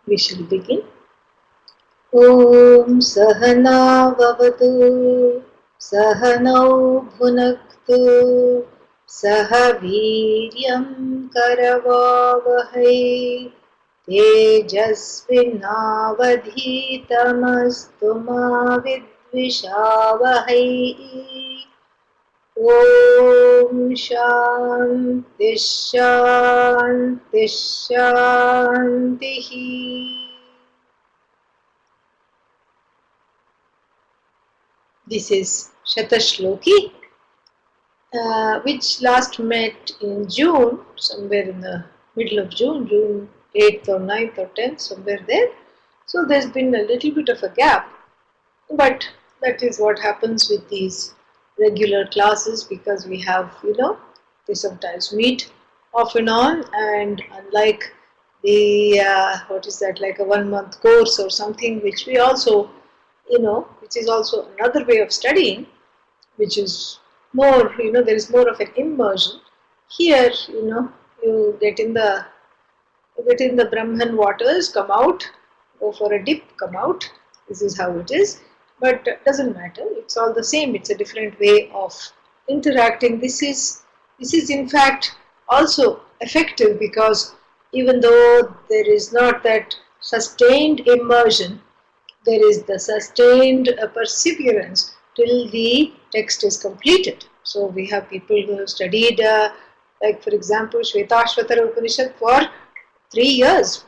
We shall begin. Om Sahana Vavatu Sahanau Bhunaktu Sahaviryam Karavavahai Tejasvinavadhitamastu ma vidvishavahai. Om Shanti Shanti Shanti. This is Shatashloki, which last met in June, somewhere in the middle of June, June 8th or 9th or 10th, somewhere there. So there's been a little bit of a gap, but that is what happens with these regular classes, because we have, they sometimes meet off and on, and unlike the, what is that, like a 1 month course or something, which we also, which is also another way of studying, which is more, there is more of an immersion. Here, you get in the Brahman waters, come out, go for a dip, come out. This is how it is. But it doesn't matter. It's all the same. It's a different way of interacting. This is in fact also effective, because even though there is not that sustained immersion, there is the sustained perseverance till the text is completed. So we have people who have studied, like for example, Shatashloki Upanishad for 3 years,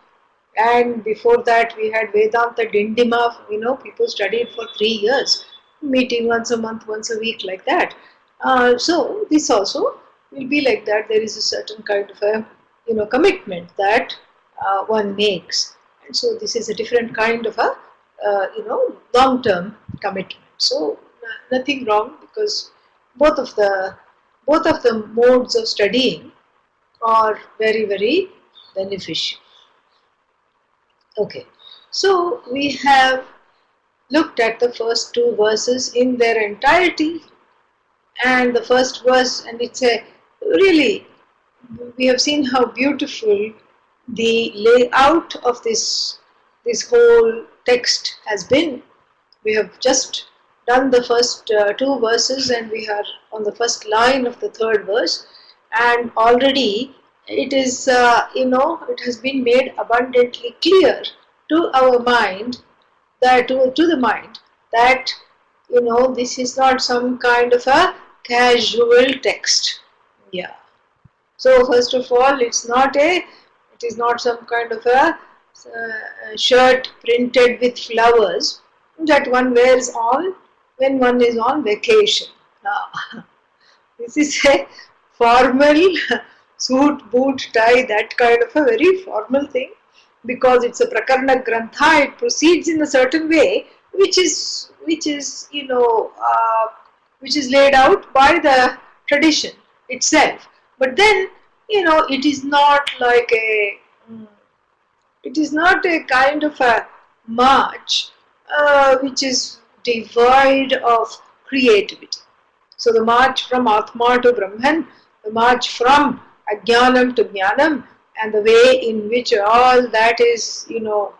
and before that we had Vedanta Dindima. People studied for 3 years, meeting once a month, once a week, like that. So this also will be like that. There is a certain kind of a commitment that one makes, and so this is a different kind of a long-term commitment. So nothing wrong, because both of the modes of studying are very, very beneficial. Okay, so we have looked at the first two verses in their entirety, and the first verse, and it's a really, we have seen how beautiful the layout of this whole text has been. We have just done the first two verses, and we are on the first line of the third verse, and already it is, it has been made abundantly clear to our mind, that to the mind, that this is not some kind of a casual text. Yeah. So first of all, it is not some kind of a shirt printed with flowers that one wears on when one is on vacation. This is a formal suit, boot, tie, that kind of a very formal thing, because it's a Prakarana grantha. It proceeds in a certain way, which is laid out by the tradition itself. But then, it is not like it is not a kind of a march which is devoid of creativity. So the march from Atma to Brahman, the march from Ajnanam to Jnanam, and the way in which all that is,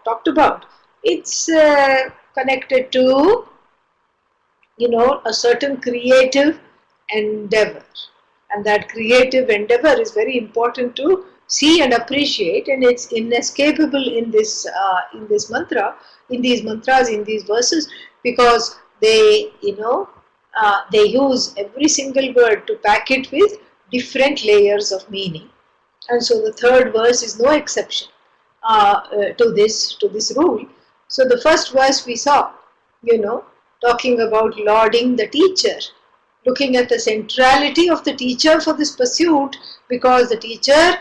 talked about, it's connected to, a certain creative endeavor. And that creative endeavor is very important to see and appreciate, and it's inescapable in this mantra, in these mantras, in these verses, because they they use every single word to pack it with different layers of meaning. And so the third verse is no exception to this rule. So the first verse we saw, talking about lauding the teacher, looking at the centrality of the teacher for this pursuit, because the teacher,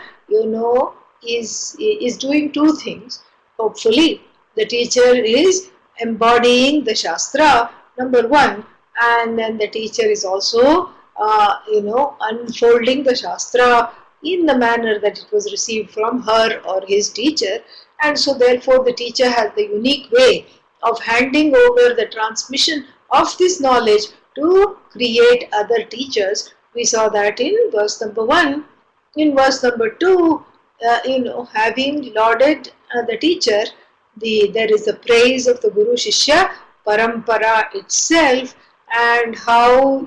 is doing two things. Hopefully, the teacher is embodying the Shastra, number one, and then the teacher is also, unfolding the Shastra in the manner that it was received from her or his teacher. And so therefore the teacher has the unique way of handing over the transmission of this knowledge to create other teachers. We saw that in verse number 1. In verse number 2, having lauded the teacher, there is the praise of the Guru Shishya Parampara itself, and how,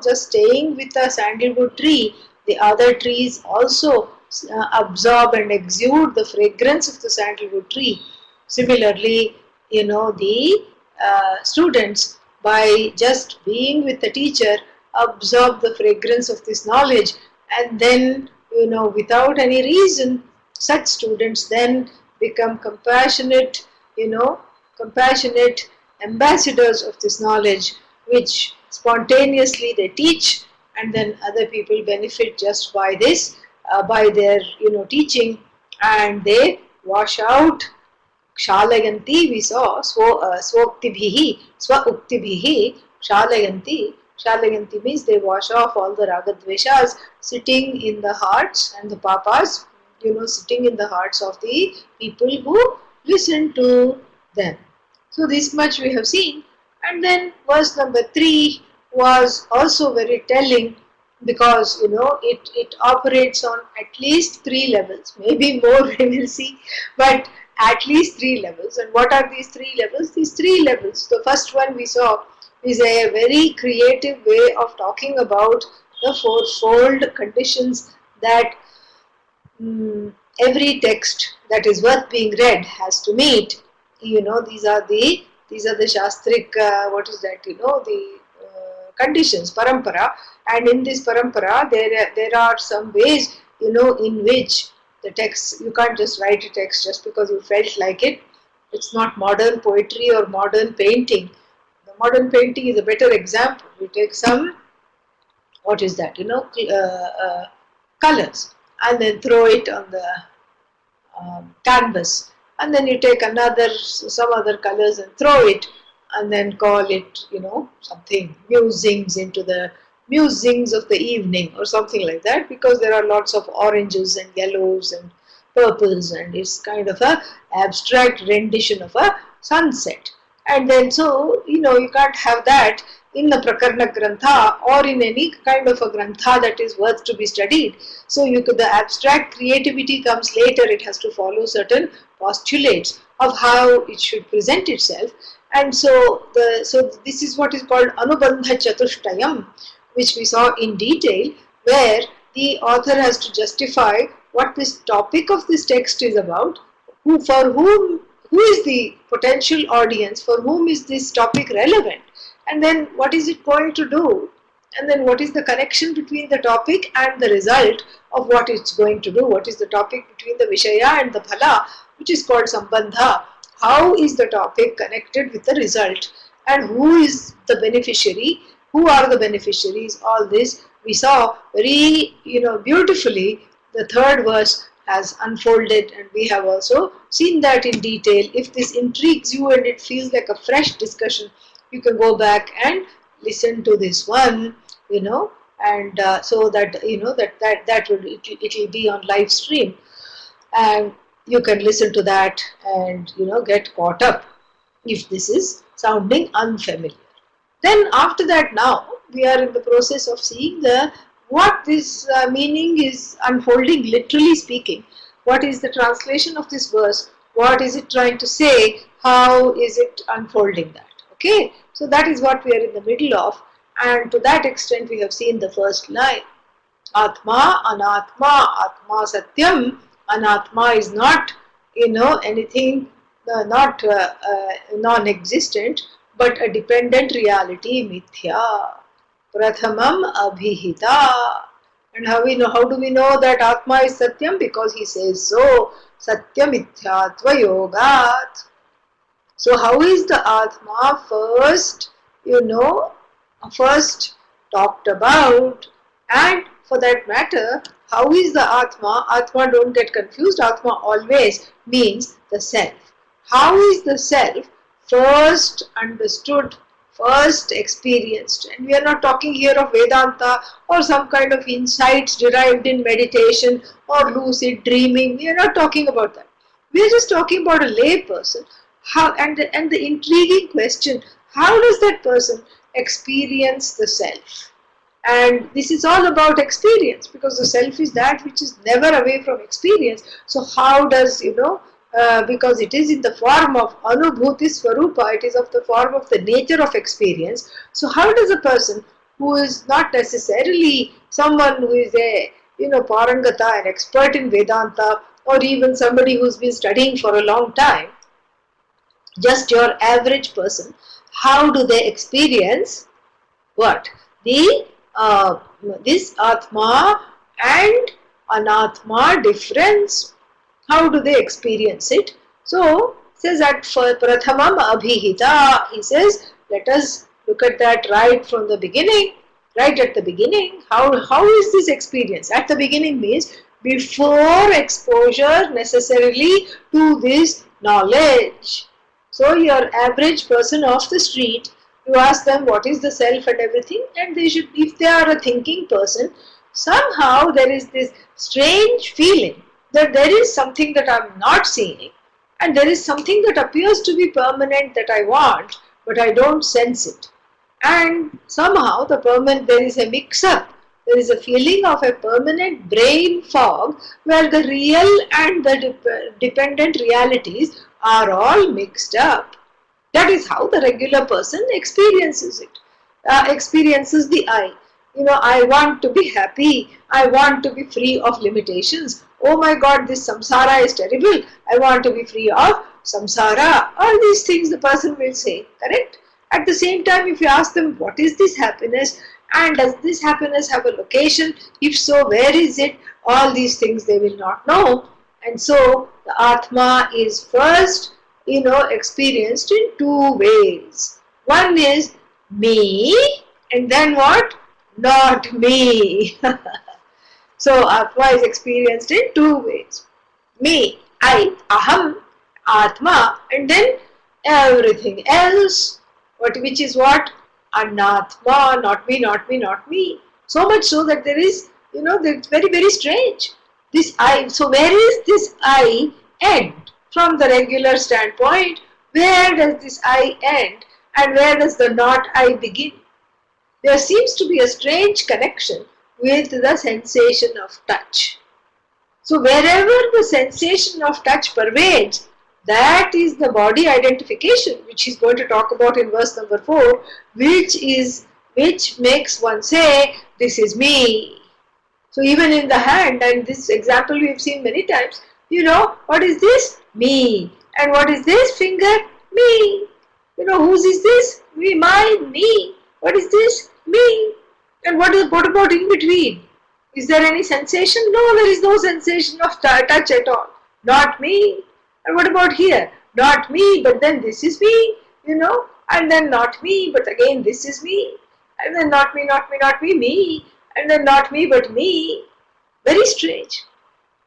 just staying with a sandalwood tree, the other trees also absorb and exude the fragrance of the sandalwood tree. Similarly, the students, by just being with the teacher, absorb the fragrance of this knowledge, and then, without any reason, such students then become compassionate, compassionate ambassadors of this knowledge, which spontaneously they teach, and then other people benefit just by this, by their, teaching, and they wash out. Shalayanti, we saw, Swoktibihi, Swauktibihi, Shalayanti. Shalayanti means they wash off all the ragadveshas sitting in the hearts, and the papas, sitting in the hearts of the people who listen to them. So this much we have seen. And then verse number 3 was also very telling, because it operates on at least 3 levels, maybe more we will see, but at least 3 levels. And what are these 3 levels? These 3 levels, the first one we saw is a very creative way of talking about the fourfold conditions that every text that is worth being read has to meet. These are the shastric, what is that, the conditions, parampara. And in this parampara, there are some ways, in which the text, you can't just write a text just because you felt like it. It's not modern poetry or modern painting. The modern painting is a better example. You take some, what is that, colors, and then throw it on the canvas, and then you take some other colors and throw it, and then call it, something, musings into the musings of the evening or something like that, because there are lots of oranges and yellows and purples, and it's kind of a abstract rendition of a sunset. And then, so, you can't have that in the Prakarana grantha or in any kind of a grantha that is worth to be studied. So the abstract creativity comes later. It has to follow certain postulates of how it should present itself. And so this is what is called Anubandha Chatushtayam, which we saw in detail, where the author has to justify what this topic of this text is about, who is the potential audience, for whom is this topic relevant, and then what is it going to do, and then what is the connection between the topic and the result of what it's going to do, what is the topic between the Vishaya and the Phala, which is called Sambandha. How is the topic connected with the result, and who is the beneficiary, who are the beneficiaries, all this we saw very, beautifully. The third verse has unfolded, and we have also seen that in detail. If this intrigues you and it feels like a fresh discussion, you can go back and listen to this one, and so that, that will be on live stream, and you can listen to that and, get caught up if this is sounding unfamiliar. Then after that, now we are in the process of seeing what this meaning is unfolding, literally speaking. What is the translation of this verse? What is it trying to say? How is it unfolding that? Okay, so that is what we are in the middle of, and to that extent we have seen the first line. Atma, Anatma, Atma Satyam. Anatma is not, anything, not non-existent, but a dependent reality, mithya. Prathamam abhihita. And how do we know that Atma is Satyam? Because he says so. Satyam mithyatva yogat. So how is the Atma first, first talked about? And for that matter, how is the Atma? Atma, don't get confused. Atma always means the self. How is the self first understood, first experienced? And we are not talking here of Vedanta or some kind of insights derived in meditation or lucid dreaming. We are not talking about that. We are just talking about a lay person. How, and the intriguing question, how does that person experience the self? And this is all about experience, because the self is that which is never away from experience. So how does, because it is in the form of Anubhuti Swarupa, it is of the form of the nature of experience. So how does a person who is not necessarily someone who is a Parangata, an expert in Vedanta, or even somebody who's been studying for a long time, just your average person, how do they experience what? This Atma and Anatma difference. How do they experience it? So, says that for Prathamam Abhihita, he says, let us look at that right from the beginning, right at the beginning. How is this experience? At the beginning means before exposure necessarily to this knowledge. So, your average person off the street, you ask them what is the self and everything, and they should, if they are a thinking person, somehow there is this strange feeling that there is something that I am not seeing, and there is something that appears to be permanent that I want, but I don't sense it. And somehow there is a mix-up. There is a feeling of a permanent brain fog where the real and the dependent realities are all mixed up. That is how the regular person experiences it, experiences the I. I want to be happy. I want to be free of limitations. Oh my God, this samsara is terrible. I want to be free of samsara. All these things the person will say, correct? At the same time, if you ask them, what is this happiness? And does this happiness have a location? If so, where is it? All these things they will not know. And so, the Atma is first, experienced in two ways. One is me, and then what? Not me. So, Atma is experienced in two ways. Me, I, Aham, Atma, and then everything else, which is what? Anatma, not me, not me, not me. So much so that there is, it's very, very strange. This I, so where is this I end? From the regular standpoint, where does this I end and where does the not I begin? There seems to be a strange connection with the sensation of touch. So wherever the sensation of touch pervades, that is the body identification, which he's going to talk about in verse number 4, which makes one say, this is me. So even in the hand, and this example we have seen many times, what is this? Me. And what is this? Finger? Me. Whose is this? Me, mine, me. What is this? Me. And what about in between? Is there any sensation? No, there is no sensation of touch at all. Not me. And what about here? Not me, but then this is me, and then not me, but again this is me, and then not me, not me, not me, me, and then not me, but me. Very strange.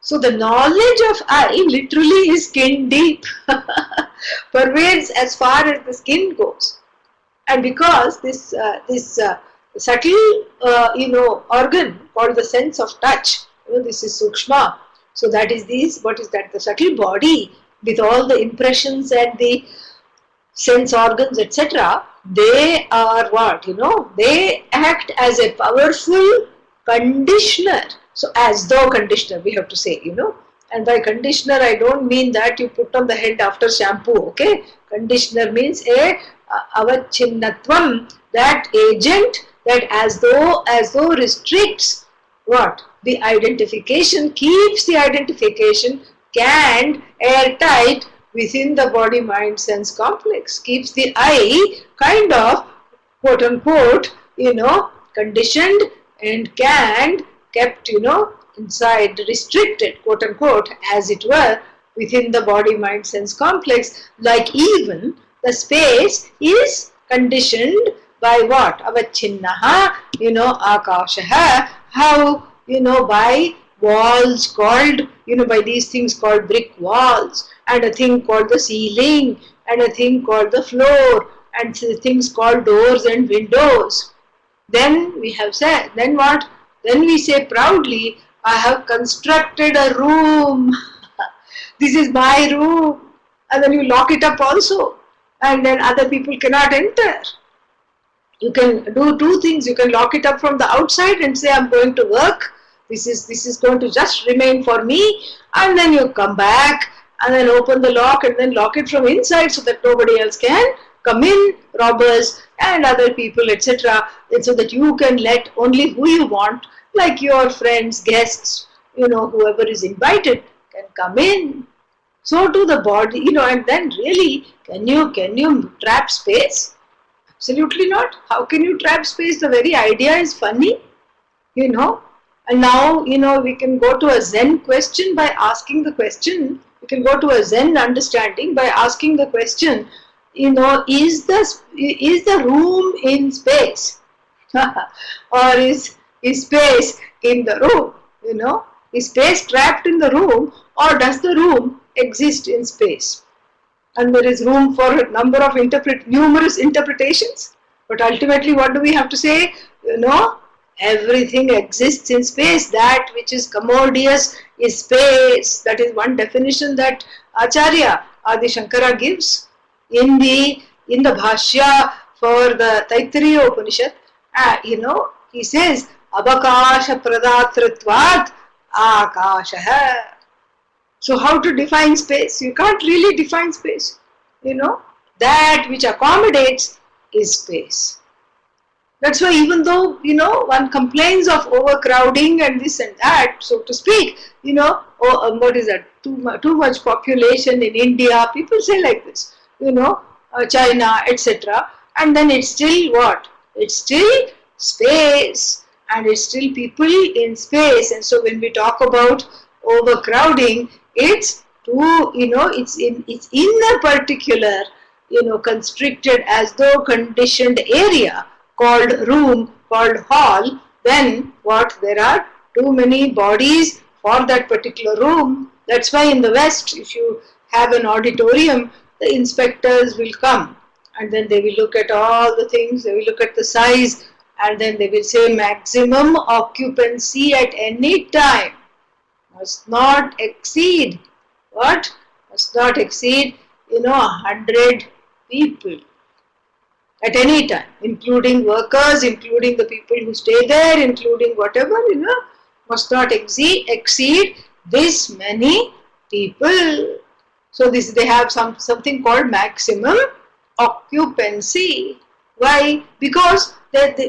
So the knowledge of I literally is skin deep, pervades as far as the skin goes. And because this subtle, organ called the sense of touch, this is sukshma. So that is what is that? The subtle body with all the impressions and the sense organs, etc. They are what? They act as a powerful conditioner. So as though conditioner, we have to say, And by conditioner, I don't mean that you put on the head after shampoo, okay? Conditioner means a avachinnatvam, that agent that as though restricts what? The identification, keeps the identification canned, airtight within the body, mind, sense complex, keeps the I kind of, quote unquote, conditioned and canned, kept, inside, restricted, quote unquote, as it were, within the body, mind, sense complex, like even the space is conditioned by what? Avachinnaha, akashaha, how, by walls called, by these things called brick walls, and a thing called the ceiling, and a thing called the floor, and things called doors and windows. Then we have said, then what? Then we say proudly, I have constructed a room. This is my room. And then you lock it up also. And then other people cannot enter. You can do two things. You can lock it up from the outside and say, I'm going to work. This is going to just remain for me. And then you come back and then open the lock and then lock it from inside so that nobody else can come in, robbers and other people, etc. And so that you can let only who you want, like your friends, guests, whoever is invited can come in. So to the body, and then really, can you trap space? Absolutely not. How can you trap space? The very idea is funny, And now, we can go to a Zen question by asking the question. We can go to a Zen understanding by asking the question, is the room in space? Or is space in the room? Is space trapped in the room, or does the room exist in space? And there is room for a number of numerous interpretations. But ultimately, what do we have to say? Everything exists in space. That which is commodious is space. That is one definition that Acharya Adi Shankara gives in the Bhashya for the Taittiriya Upanishad. He says, Abakasha Pradatritvat Akashaha. So how to define space? You can't really define space. That which accommodates is space. That's why even though, one complains of overcrowding and this and that, so to speak, what is that? Too much population in India. People say like this, China, etc. And then it's still what? It's still space, and it's still people in space. And so when we talk about overcrowding, it's it's in a particular, constricted as though conditioned area called room, called hall. Then what? There are too many bodies for that particular room. That's why in the West, if you have an auditorium, the inspectors will come and then they will look at all the things, they will look at the size, and then they will say maximum occupancy at any time must not exceed what? Must not exceed 100 people at any time, including workers, including the people who stay there, including whatever, must not exceed this many people. So they have something called maximum occupancy. Why? Because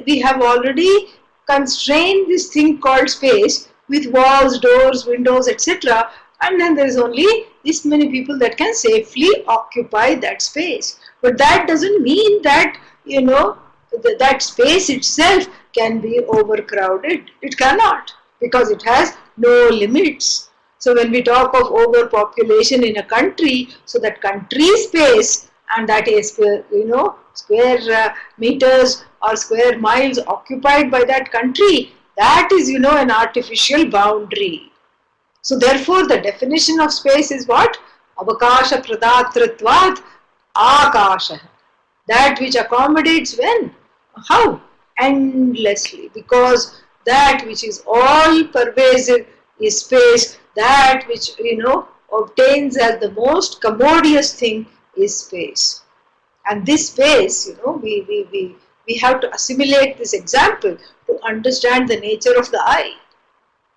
we have already constrained this thing called space with walls, doors, windows, etc. And then there is only this many people that can safely occupy that space. But that doesn't mean that, that space itself can be overcrowded. It cannot, because it has no limits. So when we talk of overpopulation in a country, so that country space and that is, square meters or square miles occupied by that country, that is, an artificial boundary. So therefore, the definition of space is what? Avakasha pradatritvat akasha. That which accommodates when? How? Endlessly. Because that which is all pervasive is space. That which, obtains as the most commodious thing is space. And this space, we have to assimilate this example to understand the nature of the I.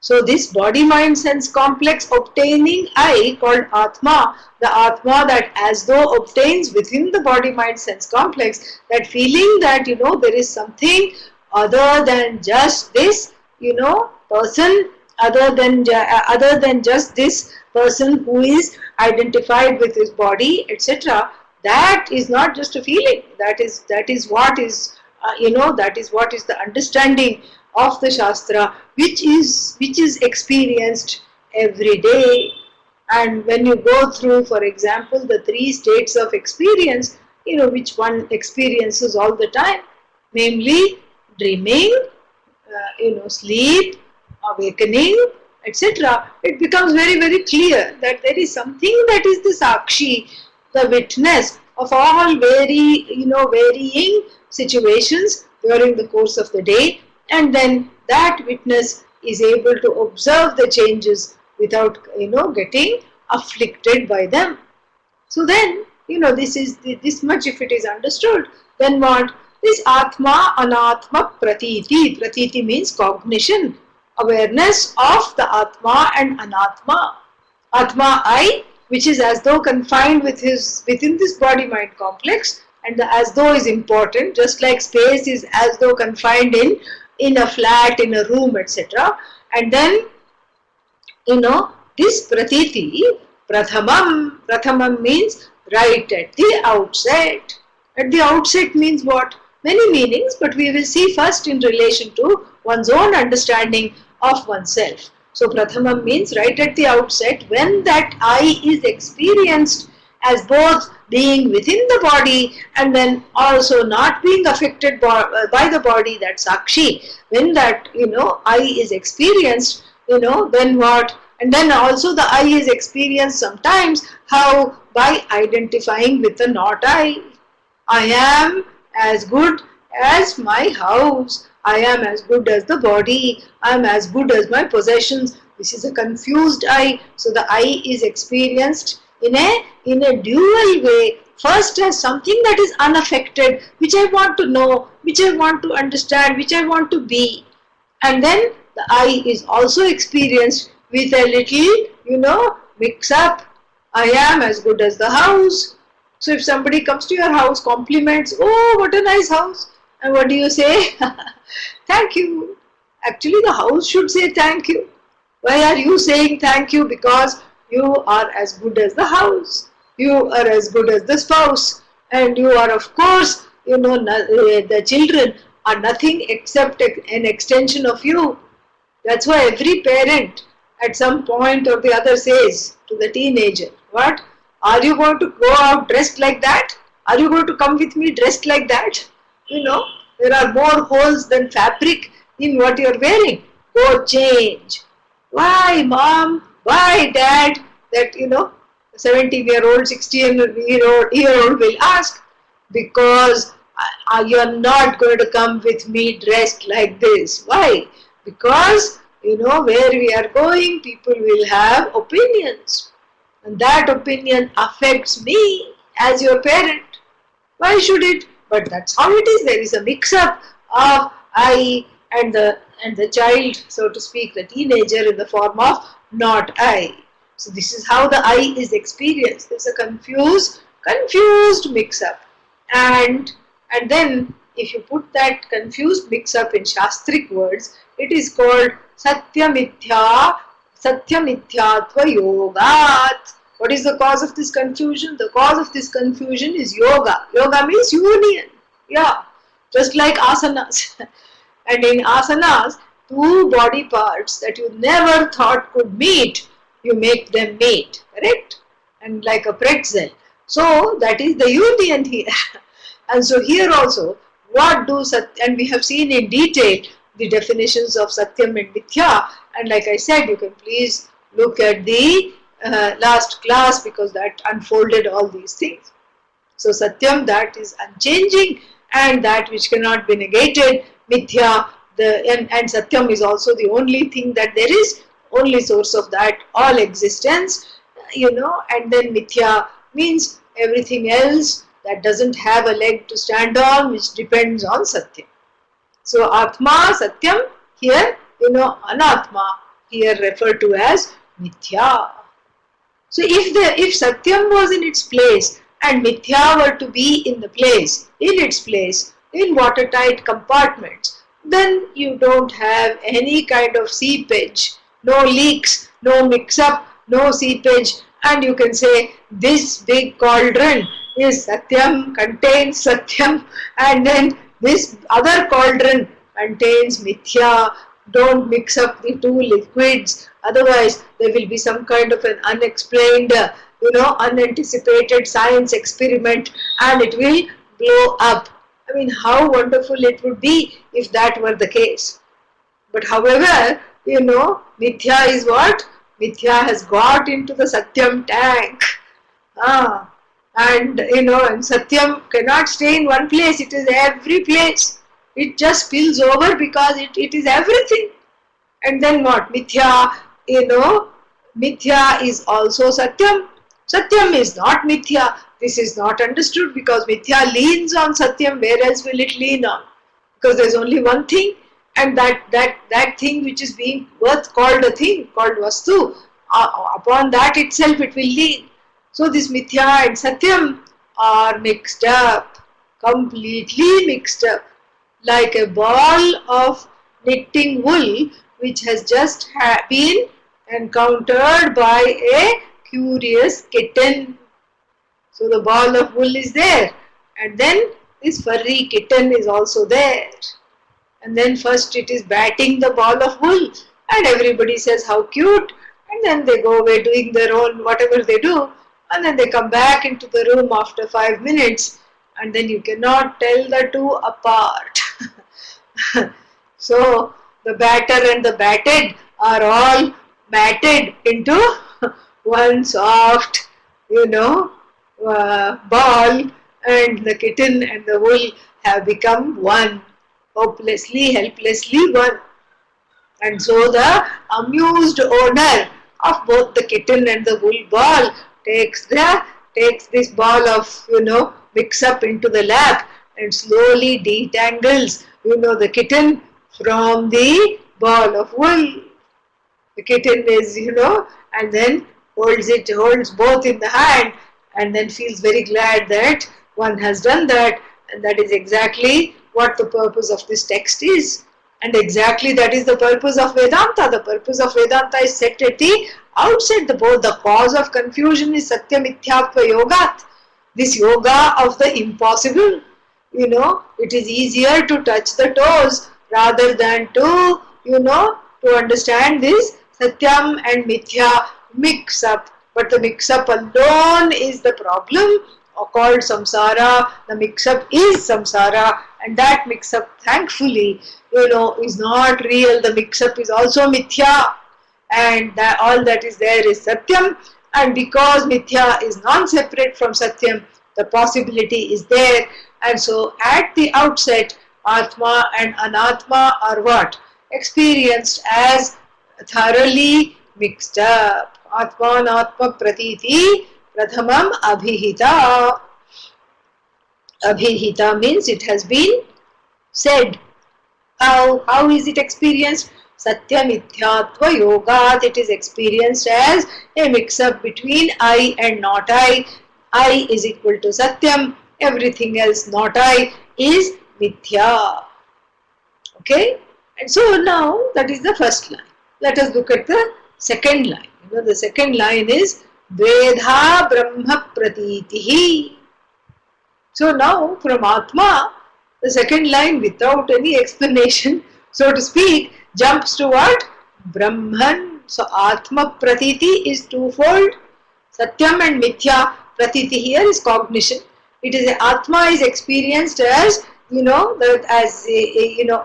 So this body, mind, sense complex obtaining I called Atma, the Atma that as though obtains within the body, mind, sense complex, that feeling that, there is something other than just this, person, other than just this person who is identified with his body, etc. That is not just a feeling. That is what is, that is what is the understanding of the Shastra, which is experienced every day. And when you go through, for example, the 3 states of experience, which one experiences all the time, namely dreaming, sleep, awakening, etc. It becomes very, very clear that there is something that is the Sakshi, the witness of all varying situations during the course of the day, and then that witness is able to observe the changes without getting afflicted by them. So then this much if it is understood, then what? This Atma Anatma Pratiti. Pratiti means cognition, awareness of the Atma and Anatma. Atma I which is as though confined within this body-mind complex, and the as though is important, just like space is as though confined in a flat, in a room, etc. And then, this pratiti, prathamam means right at the outset. At the outset means what? Many meanings, but we will see first in relation to one's own understanding of oneself. So prathamam means right at the outset, when that I is experienced as both being within the body and then also not being affected by the body, that's Sakshi. When that, I is experienced, then what? And then also the I is experienced sometimes, how? By identifying with the not I. I am as good as my house. I am as good as the body. I am as good as my possessions. This is a confused I. So the I is experienced in a dual way. First as something that is unaffected, which I want to know, which I want to understand, which I want to be. And then the I is also experienced with a little, mix up. I am as good as the house. So if somebody comes to your house, compliments, oh, what a nice house. And what do you say? Thank you. Actually, the house should say thank you. Why are you saying thank you? Because you are as good as the house. You are as good as the spouse. And you are, of course, the children are nothing except an extension of you. That's why every parent at some point or the other says to the teenager, what? Are you going to go out dressed like that? Are you going to come with me dressed like that? There are more holes than fabric in what you're wearing. Go change. Why, mom? Why, dad? That, 17-year-old, 16-year-old will ask. Because you're not going to come with me dressed like this. Why? Because, where we are going, people will have opinions. And that opinion affects me as your parent. Why should it? But that's how it is. There is a mix-up of I and the child, so to speak, the teenager, in the form of not I. So this is how the I is experienced. There's a confused mix-up. And then if you put that confused mix-up in Shastric words, it is called Satyamithya Satyamithyattva Yogat. What is the cause of this confusion? The cause of this confusion is yoga. Yoga means union. Yeah, just like asanas. And in asanas, two body parts that you never thought could meet, you make them meet. Correct? And like a pretzel. So that is the union here. And so here also, what do Satya, and we have seen in detail the definitions of Satyam and Mithya. And like I said, you can please look at the last class, because that unfolded all these things. So Satyam, that is unchanging and that which cannot be negated. Mithya, and Satyam is also the only thing that there is, only source of that all existence, and then Mithya means everything else that doesn't have a leg to stand on, which depends on Satyam. So Atma, Satyam, here, Anatma, here referred to as Mithya. So if Satyam was in its place and Mithya were to be in its place, in watertight compartments, then you don't have any kind of seepage, no leaks, no mix-up, no seepage, and you can say this big cauldron is Satyam, contains Satyam, and then this other cauldron contains Mithya. Don't mix up the two liquids, otherwise there will be some kind of an unexplained, unanticipated science experiment and it will blow up. I mean, how wonderful it would be if that were the case. But however, Mithya is what? Mithya has got into the Satyam tank. And Satyam cannot stay in one place, it is every place. It just spills over because it is everything. And then what? Mithya, Mithya is also Satyam. Satyam is not Mithya. This is not understood because Mithya leans on Satyam. Where else will it lean on? Because there is only one thing, and that thing which is being called a thing, called Vastu, upon that itself it will lean. So this mithya and satyam are mixed up, completely mixed up, like a ball of knitting wool which has just been encountered by a curious kitten. So the ball of wool is there, and then this furry kitten is also there. And then first it is batting the ball of wool, and everybody says how cute, and then they go away doing their own whatever they do, and then they come back into the room after 5 minutes, and then you cannot tell the two apart. So the batter and the batted are all matted into one soft, ball, and the kitten and the wool have become one, hopelessly, helplessly one. And so the amused owner of both the kitten and the wool ball takes this ball of mix up into the lap and slowly detangles the kitten from the ball of wool. The kitten is and then holds both in the hand, and then feels very glad that one has done that, and that is exactly what the purpose of this text is. And exactly that is the purpose of Vedanta. The purpose of Vedanta is set at the outset. The cause of confusion is Satya Mithyatva Yogat. This yoga of the impossible. It is easier to touch the toes rather than to understand this Satyam and Mithya mix up. But the mix up alone is the problem, called samsara. The mix up is samsara, and that mix up, thankfully, is not real. The mix up is also mithya, and all that is there is satyam. And because mithya is non-separate from satyam, the possibility is there. And so at the outset, atma and anatma are what? Experienced as thoroughly mixed up. Atma anatma pratiti prathamam abhihita. Abhihita means it has been said. How is it experienced? Satya Mithyatva Yogat. It is experienced as a mix-up between I and not I. I is equal to Satyam. Everything else not I is Mithya. Okay? And so now that is the first line. Let us look at the second line. The second line is Vedha Brahma Pratitihi. So now from Atma, the second line, without any explanation, so to speak, jumps to what? Brahman. So Atma Pratiti is twofold. Satyam and Mithya. Pratiti here is cognition. It is Atma is experienced as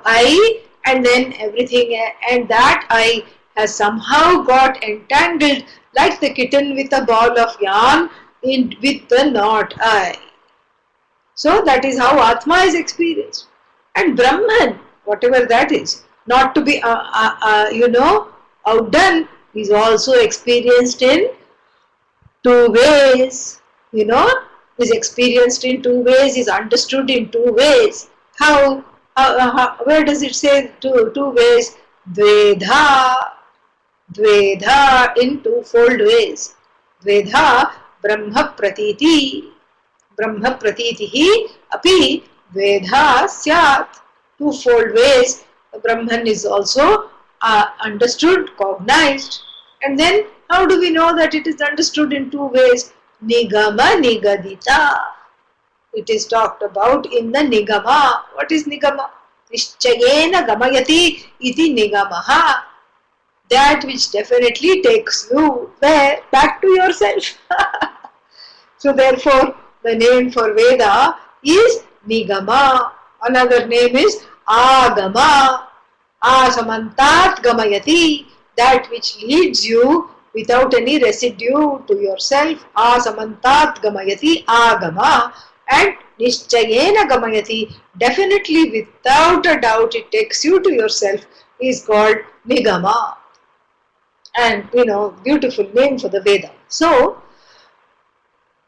I, and then everything, and that I has somehow got entangled like the kitten with a ball of yarn with the not I. So that is how Atma is experienced. And Brahman, whatever that is, not to be outdone, is also experienced in two ways. Is experienced in two ways, is understood in two ways. How where does it say two ways? Dvedha in twofold ways. Dvedha Brahma Pratiti. Brahma Pratitihi api Vedha syat. Twofold ways. Brahman is also understood, cognized. And then how do we know that it is understood in two ways? Nigama Nigadita. It is talked about in the Nigama. What is Nigama? Nishchayena Gamayati iti Nigamaha. That which definitely takes you where? Back to yourself. So therefore, the name for Veda is Nigama. Another name is Agama. Asamantat Gamayati. That which leads you without any residue to yourself. Asamantat Gamayati Agama. And Nishchayena Gamayati. Definitely, without a doubt, it takes you to yourself, is called Nigama. And beautiful name for the Veda. So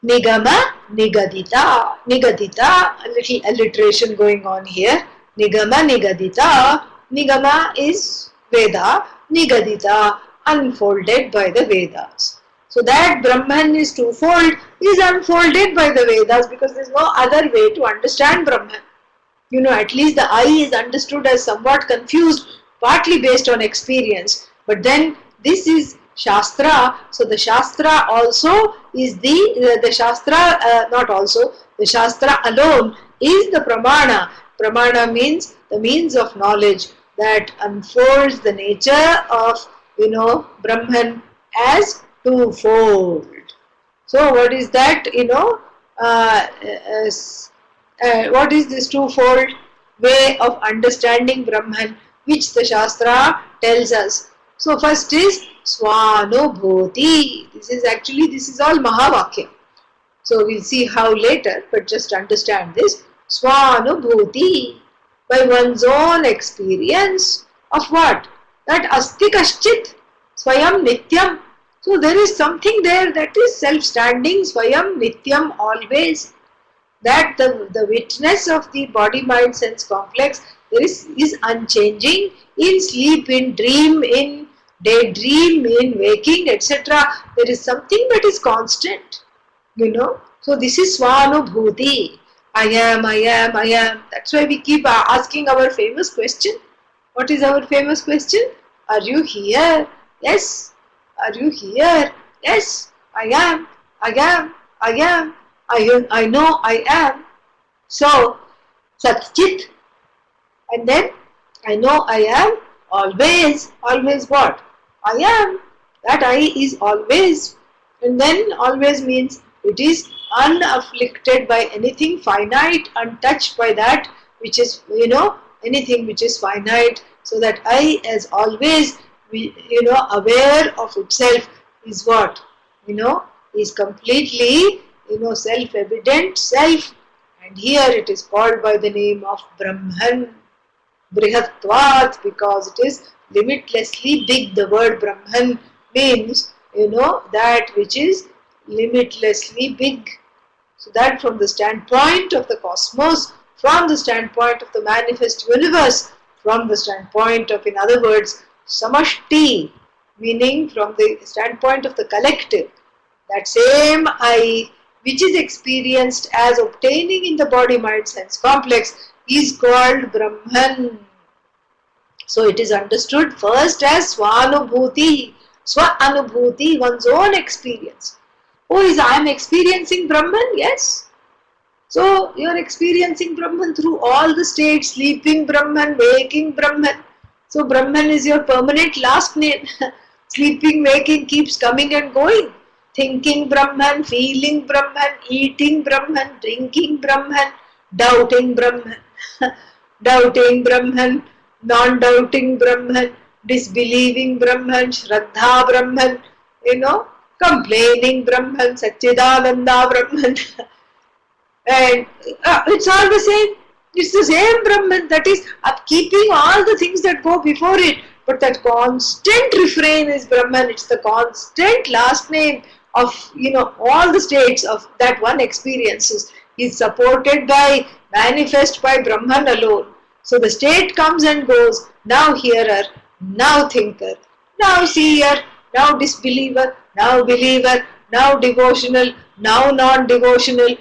Nigama Nigadita. Nigadita, a little alliteration going on here. Nigama Nigadita. Nigama is Veda. Nigadita, unfolded by the Vedas. So that Brahman is twofold is unfolded by the Vedas, because there is no other way to understand Brahman. At least the I is understood as somewhat confused, partly based on experience. But then this is Shastra, so the Shastra also is the Shastra, not also, the Shastra alone is the Pramana. Pramana means the means of knowledge that unfolds the nature of, Brahman as twofold. So what is that, what is this twofold way of understanding Brahman, which the Shastra tells us? So first is Swanubhuti. This is all Mahavakya. So we'll see how later, but just understand this. Swanubhuti, by one's own experience of what? That Asti Kaschit Swayam Nityam. So there is something there that is self-standing, Swayam Nityam, always. That the witness of the body, mind, sense complex there is unchanging in sleep, in dream, in daydream, in waking, etc. There is something that is constant, So this is Swanubhuti. I am, I am, I am. That's why we keep asking our famous question. What is our famous question? Are you here? Yes. Are you here? Yes. I am, I am, I am. I know I am. So, Satchit. And then, I know I am always. Always what? I am. That I is always. And then, always means it is unafflicted by anything finite, untouched by that which is, anything which is finite. So that I, as always, aware of itself is what? Is completely self-evident self, and here it is called by the name of Brahman, Brihatvat, because it is limitlessly big. The word Brahman means, that which is limitlessly big. So that from the standpoint of the cosmos, from the standpoint of the manifest universe, from the standpoint of, in other words, Samashti, meaning from the standpoint of the collective, that same I, which is experienced as obtaining in the body, mind, sense complex, is called Brahman. So it is understood first as Swanubhuti, Swanubhuti, one's own experience. I am experiencing Brahman? Yes. So you are experiencing Brahman through all the states, sleeping Brahman, waking Brahman. So Brahman is your permanent last name. Sleeping, waking keeps coming and going. Thinking Brahman, feeling Brahman, eating Brahman, drinking Brahman, doubting Brahman, doubting Brahman, non-doubting Brahman, disbelieving Brahman, Sraddha Brahman, complaining Brahman, Satchidananda Brahman. And it's all the same. It's the same Brahman, that is upkeeping all the things that go before it. But that constant refrain is Brahman. It's the constant last name of, all the states of that one experiences is supported by, manifest by Brahman alone. So the state comes and goes, now hearer, now thinker, now seer, now disbeliever, now believer, now devotional, now non-devotional,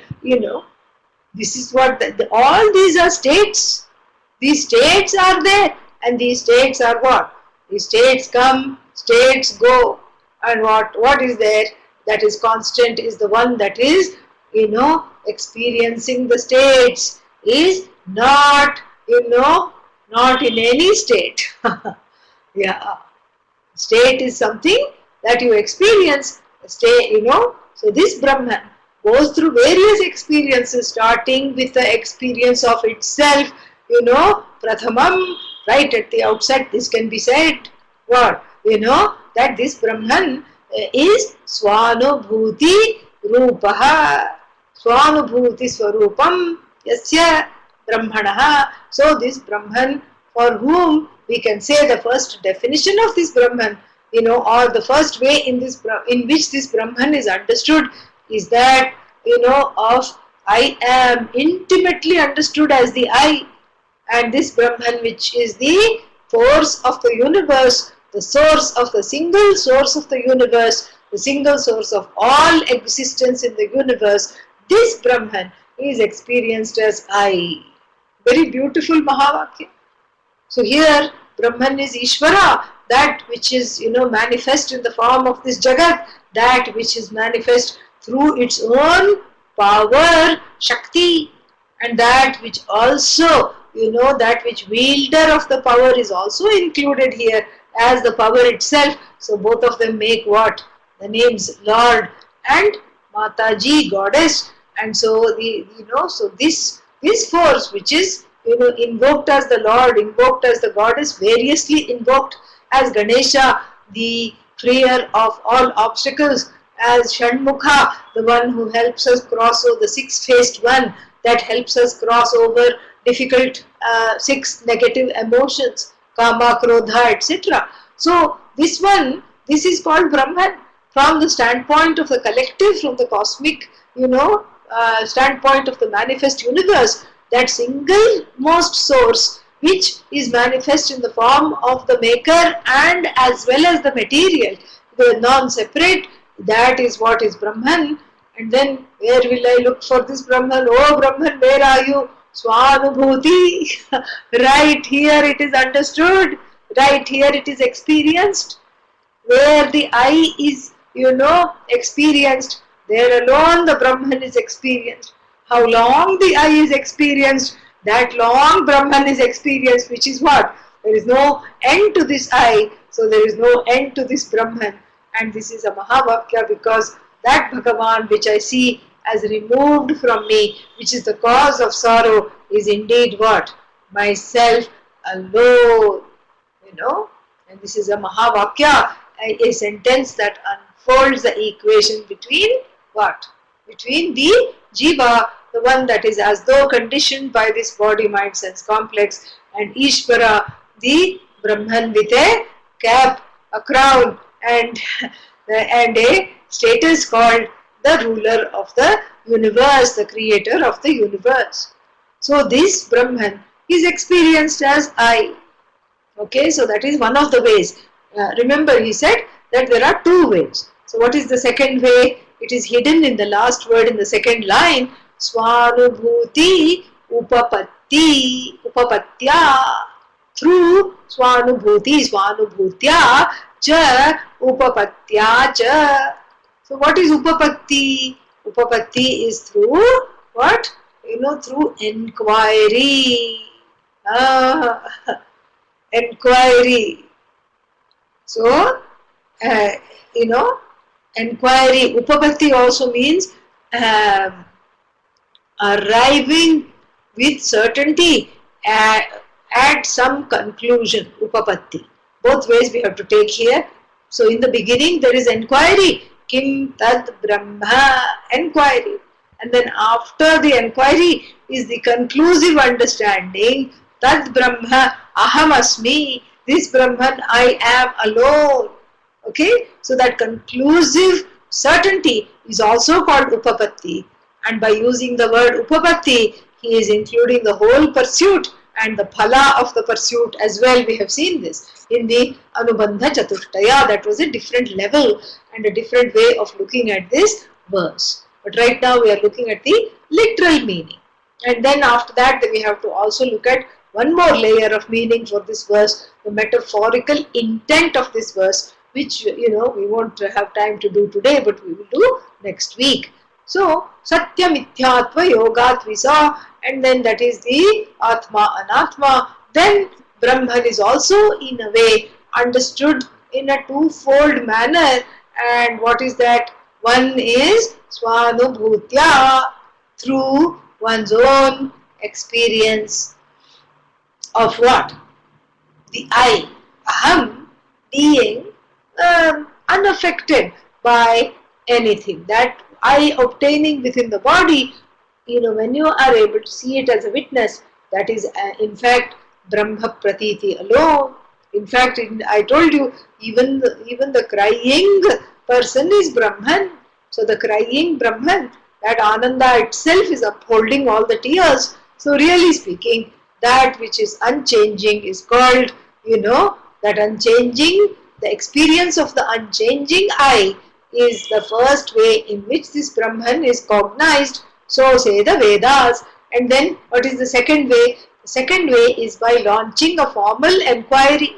This is what, all these are states. These states are there, and these states are what? These states come, states go, and what is there that is constant is the one that is, experiencing the states, is not, not in any state. Yeah. State is something that you experience, state, so this Brahman goes through various experiences, starting with the experience of itself, Prathamam, right at the outset, this can be said, what? That this Brahman is Swanubhuti Rupaha, Swanubhuti Swarupam, Yasya Brahmanaha. So this Brahman, for whom we can say the first definition of this Brahman, or the first way in which this Brahman is understood, is that, of I am intimately understood as the I, and this Brahman, which is the force of the universe, the source of the single source of the universe, the single source of all existence in the universe, this Brahman is experienced as I. Very beautiful Mahavakya. So here Brahman is Ishvara, that which is manifest in the form of this Jagat, that which is manifest through its own power, Shakti, and that which also, that which wielder of the power is also included here as the power itself. So both of them make what? The names Lord and Mataji, goddess. And so so this force which is invoked as the Lord, invoked as the goddess, variously invoked as Ganesha, the freer of all obstacles, as Shanmukha, the one who helps us cross over, the six-faced one that helps us cross over difficult six negative emotions, Kama, Krodha, etc. So this is called Brahman from the standpoint of the collective, from the cosmic, standpoint of the manifest universe. That single most source which is manifest in the form of the maker and as well as the material, the non-separate, that is what is Brahman. And then where will I look for this Brahman? Oh Brahman, where are you? Swanubhuti. Right here it is understood, right here it is experienced. Where the I is experienced, there alone the Brahman is experienced. How long the I is experienced, that long Brahman is experienced, which is what? There is no end to this I, so there is no end to this Brahman. And this is a Mahavakya, because that Bhagavan which I see as removed from me, which is the cause of sorrow, is indeed what? Myself alone. And this is a Mahavakya, a sentence that unfolds the equation between what? Between the Jiva, the one that is as though conditioned by this body, mind, sense complex, and Ishvara, the Brahman with a cap, a crown, and a status called the ruler of the universe, the creator of the universe. So this Brahman is experienced as I. Okay, so that is one of the ways. Remember, he said that there are two ways. So what is the second way? It is hidden in the last word in the second line. Swanubhuti upapatti, upapatya. Through Swanubhuti, Swanubhutya cha upapatya cha. So what is upapatti? Upapatti is through what? Through enquiry. Enquiry. So, enquiry. Upapatti also means arriving with certainty at some conclusion. Upapatti. Both ways we have to take here. So, in the beginning there is enquiry. Kim tad Brahma. Enquiry. And then after the enquiry is the conclusive understanding. Tad Brahma. Aham asmi. This Brahman, I am alone. Okay, so that conclusive certainty is also called Upapatti. And by using the word Upapatti, he is including the whole pursuit and the phala of the pursuit as well. We have seen this in the Anubandha Chatushtaya. That was a different level and a different way of looking at this verse. But right now we are looking at the literal meaning. And then after that we have to also look at one more layer of meaning for this verse, the metaphorical intent of this verse, which we won't have time to do today, but we will do next week. So Satya Mithyatva Yogat we saw, and then that is the Atma Anatma. Then Brahman is also in a way understood in a twofold manner. And what is that? One is Swanubhutya, through one's own experience of what? The I, Aham, being unaffected by anything. That I obtaining within the body, when you are able to see it as a witness, that is in fact Brahma Pratiti alone. In fact, I told you, even the crying person is Brahman. So the crying Brahman, that Ananda itself is upholding all the tears. So really speaking, that which is unchanging is called, that unchanging, the experience of the unchanging I is the first way in which this Brahman is cognized. So say the Vedas. And then what is the second way? The second way is by launching a formal enquiry.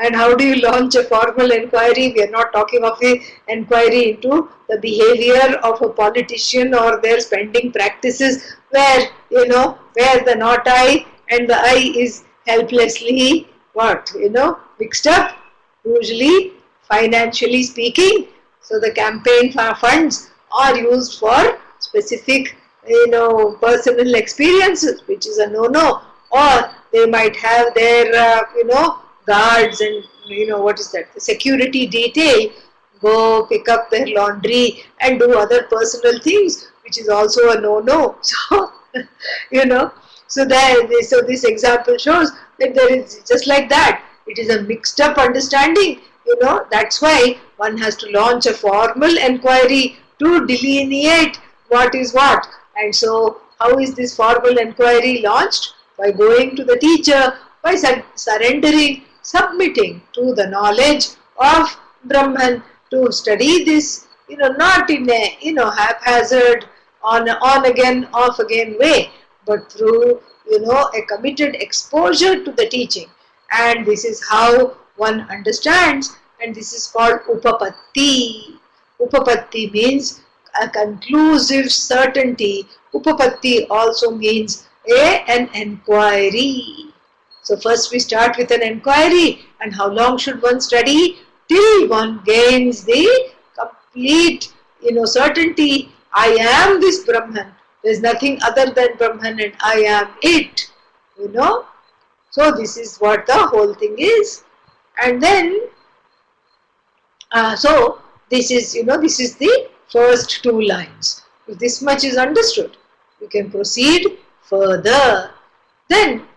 And how do you launch a formal enquiry? We are not talking of the enquiry into the behavior of a politician or their spending practices where, where the not I and the I is helplessly mixed up, usually financially speaking. So the campaign funds are used for specific, personal experiences, which is a no-no. Or they might have their, guards and what is that, the security detail go pick up their laundry and do other personal things, which is also a no-no. So so this example shows that there is just like that, it is a mixed up understanding. That's why one has to launch a formal enquiry to delineate what is what. And so how is this formal enquiry launched? By going to the teacher, by surrendering, submitting to the knowledge of Brahman, to study this, not in a, haphazard, on again, off again way, but through, a committed exposure to the teaching. And this is how one understands, and this is called Upapatti. Upapatti means a conclusive certainty. Upapatti also means an enquiry. So first we start with an enquiry, and how long should one study? Till one gains the complete, certainty. I am this Brahman. There is nothing other than Brahman, and I am it. So this is what the whole thing is. And then, so this is, this is the first two lines. If this much is understood, we can proceed further. Then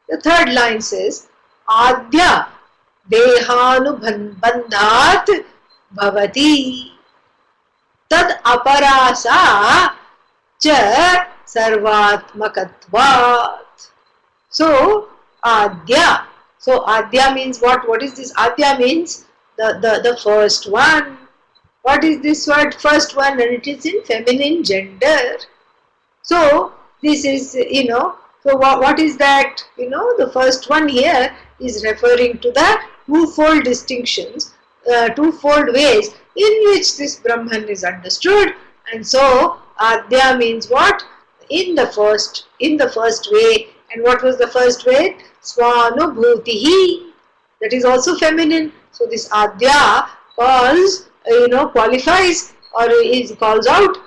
the third line says, Adya dehanubandhat bhavati tad aparasa cha sarvatmakatvat. So Adya. So Adya means what? What is this? Adya means the first one. What is this word? First one, and it is in feminine gender. So this is, so what is that? The first one here is referring to the twofold distinctions, twofold ways in which this Brahman is understood. And so Adya means what? In the first way. And what was the first way? Swanubhutihi. That is also feminine. So this Adya calls, qualifies, or calls out,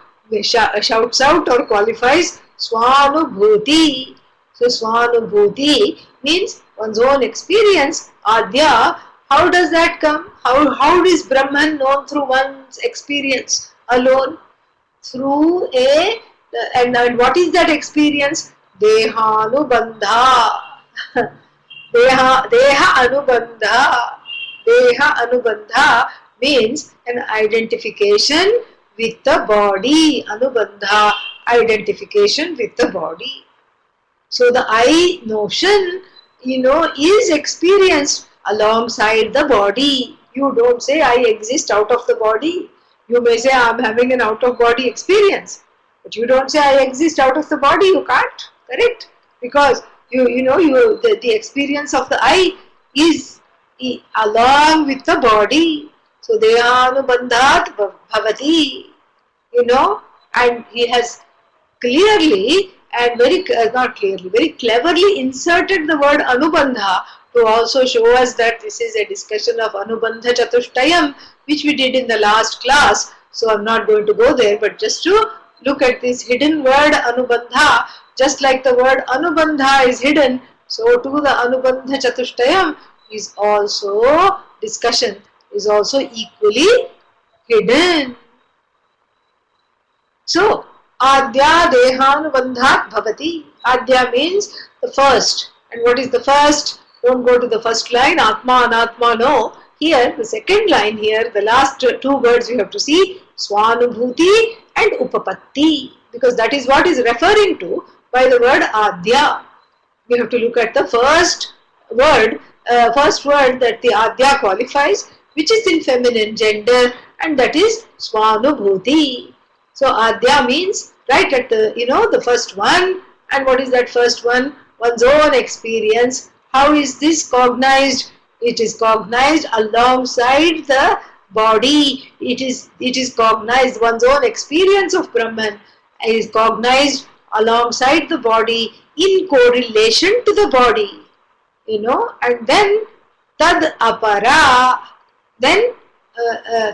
shouts out or qualifies Swanubhuti. So Swanubhuti means one's own experience. Adya, how does that come? How is Brahman known? Through one's experience alone. Through and what is that experience? Dehanubandha. Deha Anubandha means an identification with the body. Anubandha, identification with the body. So the I notion, is experienced alongside the body. You don't say I exist out of the body. You may say I am having an out of body experience, but you don't say I exist out of the body. You can't, correct? Because the experience of the I is along with the body. So dehanubandhat bhavati, and he has clearly and very cleverly inserted the word anubandha to also show us that this is a discussion of anubandha chatushtayam, which we did in the last class. So I'm not going to go there, but just to look at this hidden word anubandha, just like the word anubandha is hidden, so too the anubandha chatushtayam is also discussion, is also equally hidden. So Adya dehanubandhat bhavati. Adya means the first. And what is the first? Don't go to the first line, Atma, Anatma, no. Here, the second line here, the last two words you have to see, Swanubhuti and Upapatti. Because that is what is referring to by the word Adya. We have to look at the first word that the Adya qualifies, which is in feminine gender, and that is Swanubhuti. So Adya means right at the the first one. And what is that first one? One's own experience. How is this cognized? It is cognized alongside the body. It is cognized. One's own experience of Brahman is cognized alongside the body in correlation to the body. And then tad apara. Then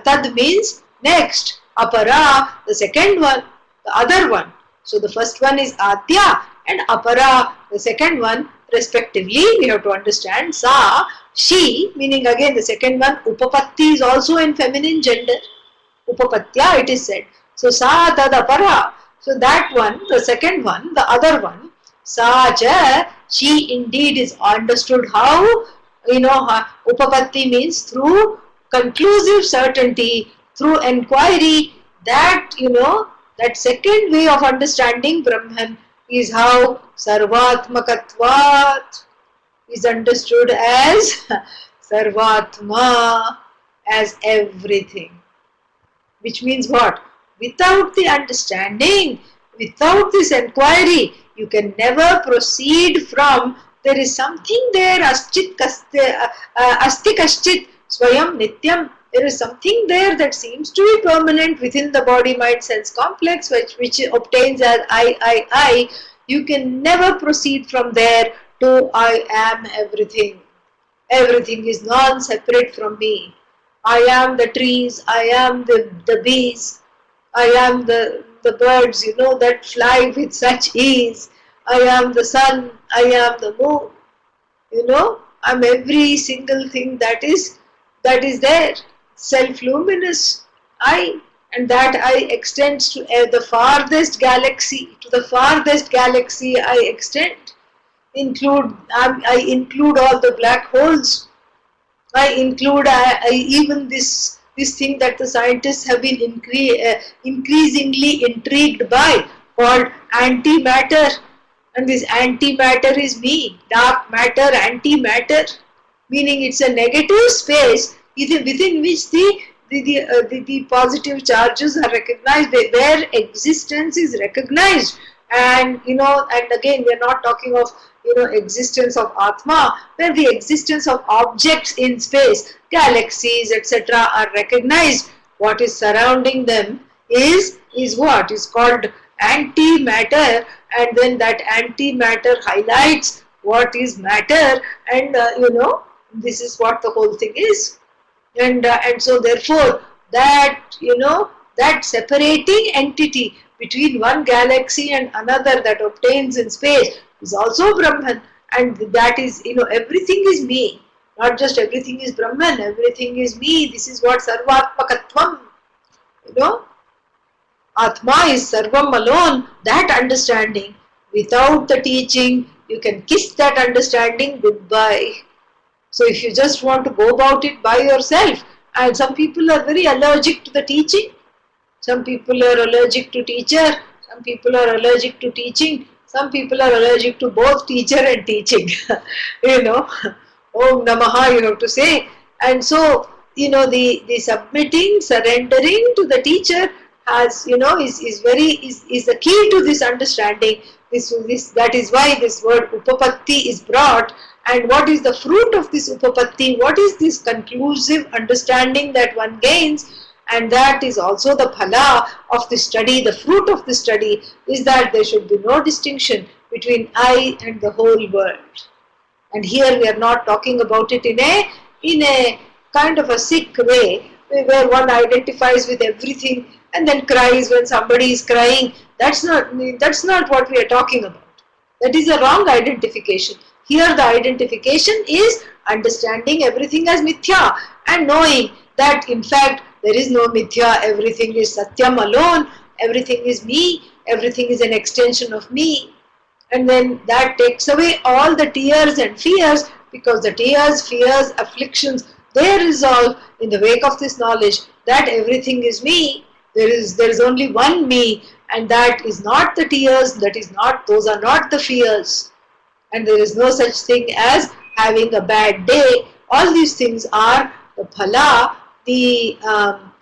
tad means next. Apara, the second one, the other one. So the first one is Adya and Apara, the second one, respectively. We have to understand Sa, she, meaning again the second one. Upapatti is also in feminine gender. Upapatya, it is said. So Sa tad Apara. So that one, the second one, the other one. Sa cha, she indeed is understood how, Upapatti means through conclusive certainty, through inquiry, that, that second way of understanding Brahman is how Sarvatmakatvat is understood as Sarvatma, as everything. Which means what? Without the understanding, without this inquiry, you can never proceed from there is something there, asti kaschit swayam nityam. There is something there that seems to be permanent within the body, mind, sense complex, which obtains as I. You can never proceed from there to I am everything. Everything is non-separate from me. I am the trees, I am the bees, I am the birds, that fly with such ease. I am the sun, I am the moon. I am every single thing that is there. Self-luminous I, and that I extends to the farthest galaxy. To the farthest galaxy I extend. I include all the black holes. I include even this thing that the scientists have been increasingly intrigued by, called antimatter. And this antimatter is me. Dark matter, antimatter, meaning it's a negative space within which the positive charges are recognized, their existence is recognized. And and again we are not talking of existence of Atma, where the existence of objects in space, galaxies, etc. are recognized. What is surrounding them is what is called antimatter, and then that antimatter highlights what is matter, and this is what the whole thing is. And so therefore that that separating entity between one galaxy and another that obtains in space is also Brahman, and that is everything is me, not just everything is Brahman, everything is me. This is what Sarvatmakatvam, Atma is Sarvam alone. That understanding, without the teaching, you can kiss that understanding goodbye. So if you just want to go about it by yourself, and some people are very allergic to the teaching, some people are allergic to teacher, some people are allergic to teaching, some people are allergic to both teacher and teaching. Om Namaha you have to say. And so, the submitting, surrendering to the teacher has, is the key to this understanding. That is why this word Upapatti is brought. And what is the fruit of this Upapatti? What is this conclusive understanding that one gains? And that is also the phala of the study. The fruit of the study is that there should be no distinction between I and the whole world. And here we are not talking about it in a kind of a sick way, where one identifies with everything and then cries when somebody is crying. That's not what we are talking about. That is a wrong identification. Here the identification is understanding everything as mithya and knowing that in fact there is no mithya, everything is satyam alone, everything is me, everything is an extension of me. And then that takes away all the tears and fears, because the tears, fears, afflictions, they resolve in the wake of this knowledge that everything is me. There is only one me, and that is not the tears, those are not the fears. And there is no such thing as having a bad day. All these things are the phala, the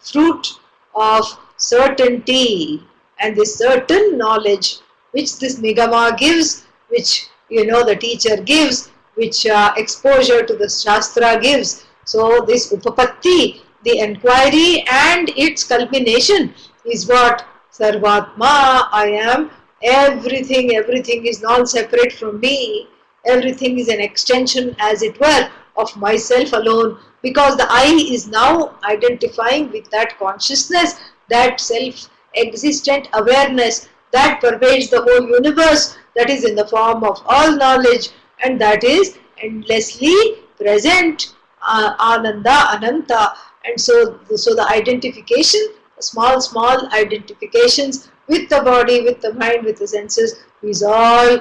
fruit of certainty and this certain knowledge which this Nigama gives, which the teacher gives, which exposure to the Shastra gives. So this Upapatti, the enquiry and its culmination is what? Sarvatma, I am everything, everything is non-separate from me, everything is an extension as it were of myself alone, because the I is now identifying with that consciousness, that self-existent awareness that pervades the whole universe, that is in the form of all knowledge and that is endlessly present, Ananda, Ananta. And so the identification, small identifications with the body, with the mind, with the senses is all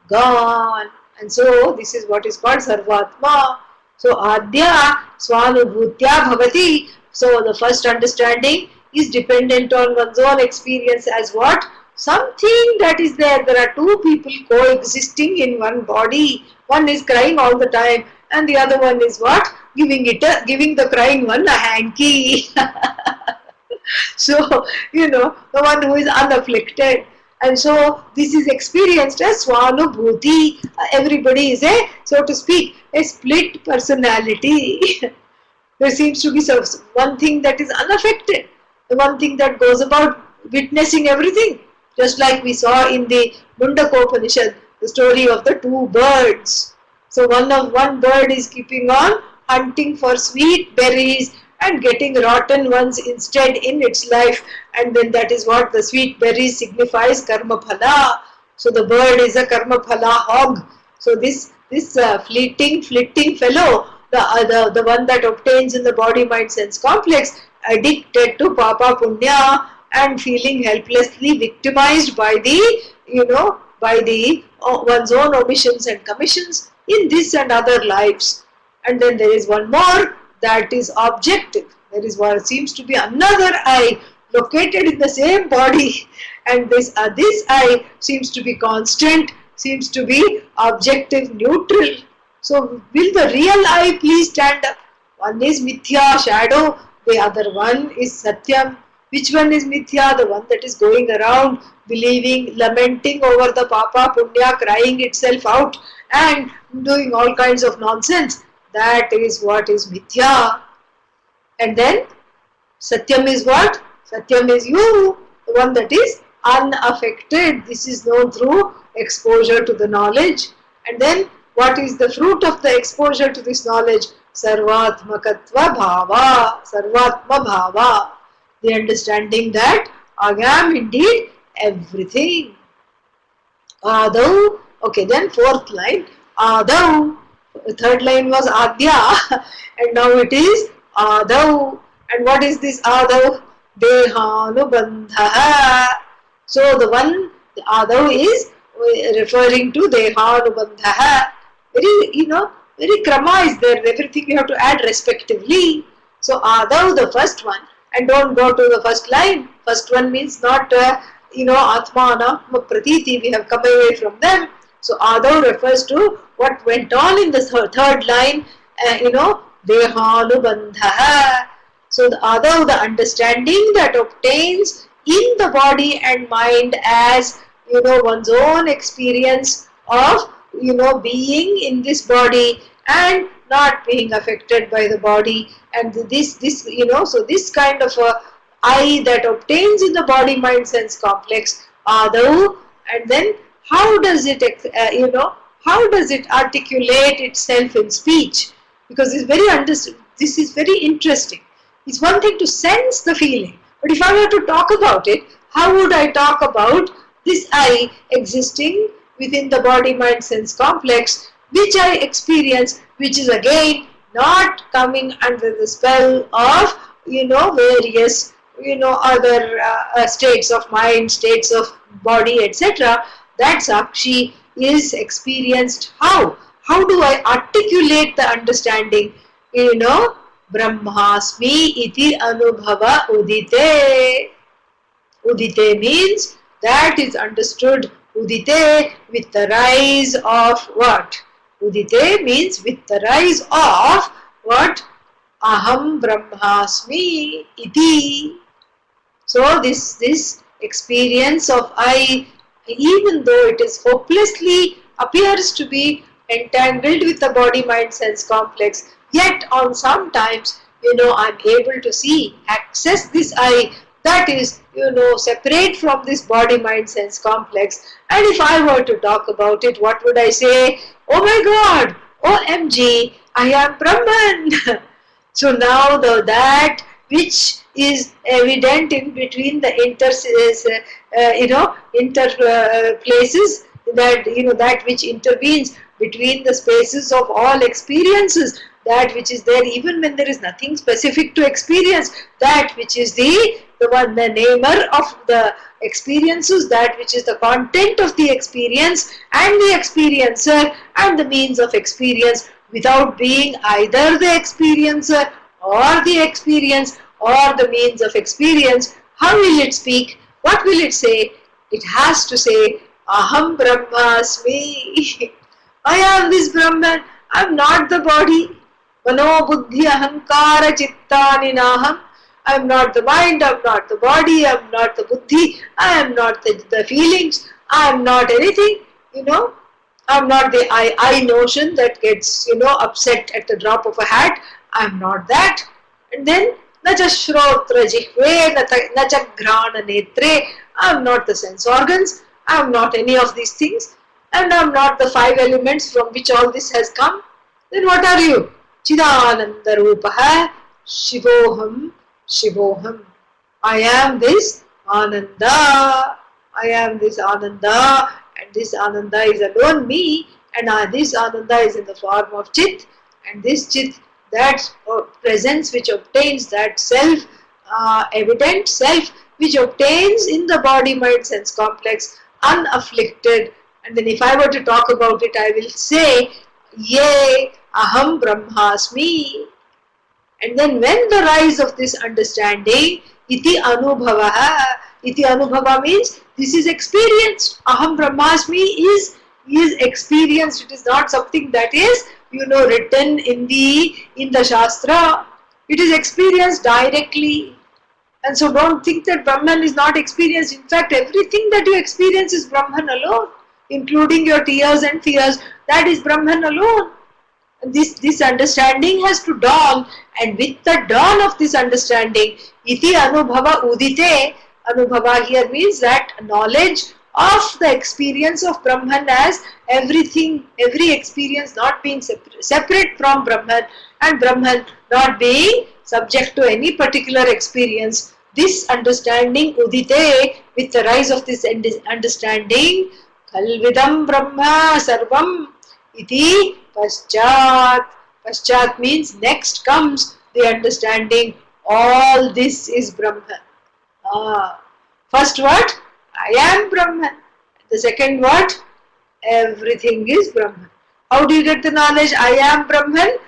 gone. And so this is what is called Sarvatma. So Adya Swanubhutya Bhavati. So the first understanding is dependent on one's own experience as what? Something that is there. There are two people coexisting in one body. One is crying all the time and the other one is what? Giving the crying one a hanky. So, the one who is unafflicted. And so this is experienced as Swanubhuti. Everybody is so to speak, a split personality. There seems to be one thing that is unaffected, the one thing that goes about witnessing everything. Just like we saw in the Mundaka Upanishad, the story of the two birds. So one bird is keeping on hunting for sweet berries and getting rotten ones instead in its life, and then that is what the sweet berries signifies karma phala. So the bird is a karma phala hog. So this flitting fellow, the one that obtains in the body mind sense complex, addicted to papa punya and feeling helplessly victimized by the one's own omissions and commissions in this and other lives. And then there is one more that is objective. There is what seems to be another I located in the same body, and this I seems to be constant, seems to be objective, neutral. So will the real I please stand up? One is mithya, shadow, the other one is satyam. Which one is mithya? The one that is going around believing, lamenting over the papa punya, crying itself out and doing all kinds of nonsense. That is what is mithya. And then satyam is what? Satyam is you, the one that is unaffected. This is known through exposure to the knowledge. And then what is the fruit of the exposure to this knowledge? Sarvatmakatva bhava, sarvatma bhava. The understanding that I am indeed everything. Adau. Okay, then fourth line. Adau. Third line was Adya and now it is Adau. And what is this Adau? Dehanubandha. So the Adau is referring to Dehanubandha. Very krama is there. Everything you have to add respectively. So Adau, the first one. And don't go to the first line. First one means not, Atma, Anatma, Pratiti. We have come away from them. So Adau refers to what went on in the third line, Dehanubandha. So the Adau, the understanding that obtains in the body and mind as, one's own experience of, being in this body and not being affected by the body. And so this kind of a I that obtains in the body mind sense complex, Adau, and then how does it articulate itself in speech? Because this is very interesting. It's one thing to sense the feeling, but if I were to talk about it, how would I talk about this I existing within the body mind sense complex, which I experience, which is again not coming under the spell of various other states of mind, states of body, etc. That Sakshi is experienced how? How do I articulate the understanding? Brahmasmi iti anubhava udite. Udite means that is understood. Udite with the rise of what? Udite means with the rise of what? aham brahmasmi iti. So this experience of I, even though it is hopelessly appears to be entangled with the body mind sense complex, yet on sometimes I'm able to see, access this I that is separate from this body mind sense complex. And if I were to talk about it, what would I say? Oh my God, OMG, I am Brahman. So now that which is evident in between the inter places, that that which intervenes between the spaces of all experiences, that which is there even when there is nothing specific to experience, that which is the namer of the experiences, that which is the content of the experience and the experiencer and the means of experience, without being either the experiencer or the experience or the means of experience. How will it speak? What will it say? It has to say, Aham Brahmasmi. I am this Brahman. I am not the body. Mano buddhi ahankara chittani naham. I am not the mind, I am not the body, I am not the buddhi, I am not the feelings, I am not anything, I am not the I notion that gets, upset at the drop of a hat. I am not that. And then, nacha shrotra jihve, nacha ghrana netre. I am not the sense organs. I am not any of these things. And I am not the five elements from which all this has come. Then what are you? Chidananda Rupaha Shivoham Shivoham. I am this Ananda. I am this Ananda, and this Ananda is alone me, and this Ananda is in the form of Chit, and this Chit, that presence which obtains, that self, evident self which obtains in the body mind sense complex, unafflicted. And then if I were to talk about it, I will say, Ye Aham Brahmasmi. And then when the rise of this understanding, iti anubhavaha, iti anubhava means this is experienced. Aham Brahmasmi is experienced. It is not something that is, written in the Shastra. It is experienced directly. And so don't think that Brahman is not experienced. In fact, everything that you experience is Brahman alone, including your tears and fears. That is Brahman alone. This understanding has to dawn, and with the dawn of this understanding, iti anubhava udite. Anubhava here means that knowledge of the experience of Brahman as everything, every experience not being separate from Brahman, and Brahman not being subject to any particular experience. This understanding udite, with the rise of this understanding, kalvidam Brahma sarvam iti paschat. Paschat means next comes the understanding all this is Brahman. First what? I am Brahman. The second what? Everything is Brahman. How do you get the knowledge I am Brahman?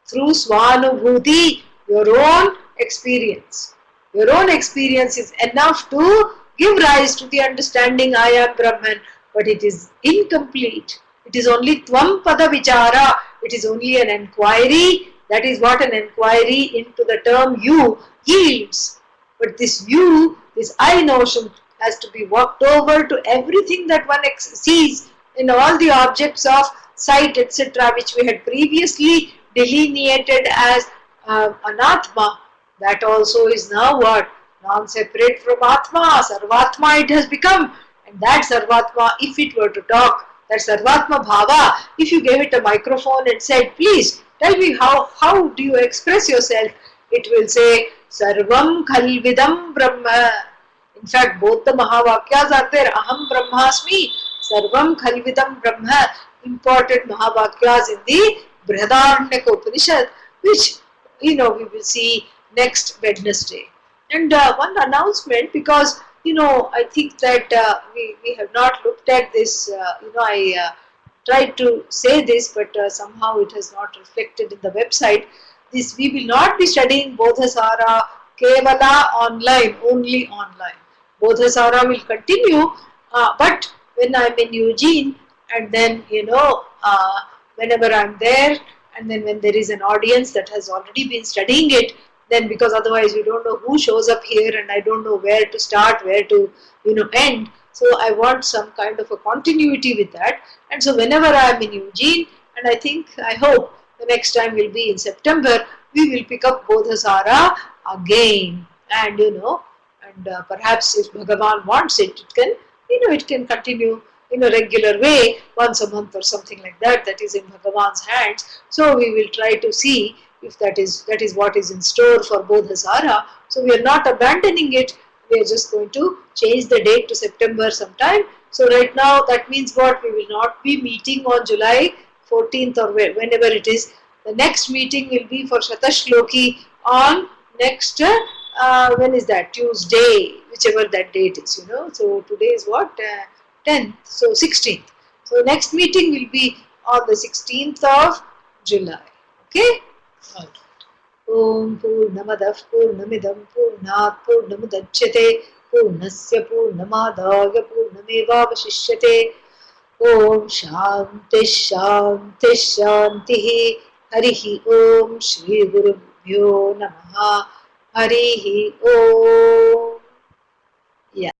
Through Swanubhuti, your own experience. Your own experience is enough to give rise to the understanding I am Brahman, but it is incomplete. It is only Tvam Pada Vichara. It is only an enquiry. That is what an enquiry into the term you yields. But this you, this I notion, has to be walked over to everything that one sees in all the objects of sight, etc., which we had previously delineated as Anatma. That also is now what? Non-separate from Atma. Sarvatma it has become. And that Sarvatma, if it were to talk, that Sarvatma Bhava, if you gave it a microphone and said, please tell me how do you express yourself, it will say, Sarvam Khalvidam Brahma. In fact, both the Mahavakyas are there. Aham Brahmasmi, Sarvam Khalvidam Brahma. Imported Mahavakyas in the Brihadaranyaka Upanishad, which, we will see next Wednesday. And one announcement, because, I think that we have not looked at this, I tried to say this, but somehow it has not reflected in the website. We will not be studying Bodhasara Kevala online, only online. Bodhasara will continue, but when I'm in Eugene, and then, whenever I'm there, and then when there is an audience that has already been studying it, then because otherwise you don't know who shows up here and I don't know where to start, where to end. So I want some kind of a continuity with that. And so whenever I am in Eugene, and I hope the next time will be in September, we will pick up Bodhasara again. And perhaps if Bhagavan wants it, it can continue in a regular way, once a month or something like that. That is in Bhagavan's hands. So we will try to see if that is what is in store for Bodhasara. So we are not abandoning it. We are just going to change the date to September sometime. So right now that means what? We will not be meeting on July 14th or whenever it is. The next meeting will be for Shatashloki on next, when is that? Tuesday, whichever that date is, So today is what? 10th, so 16th. So next meeting will be on the 16th of July. Okay? Alright. Om Purnamadah Purnamidam Purnat Purnamudachyate Purnasya Purnamadaya Purnamevavashishyate. Om Shanti Shanti Shanti. Harihi Om Shri Gurubhyo Namaha. Harihi Om. Yeah.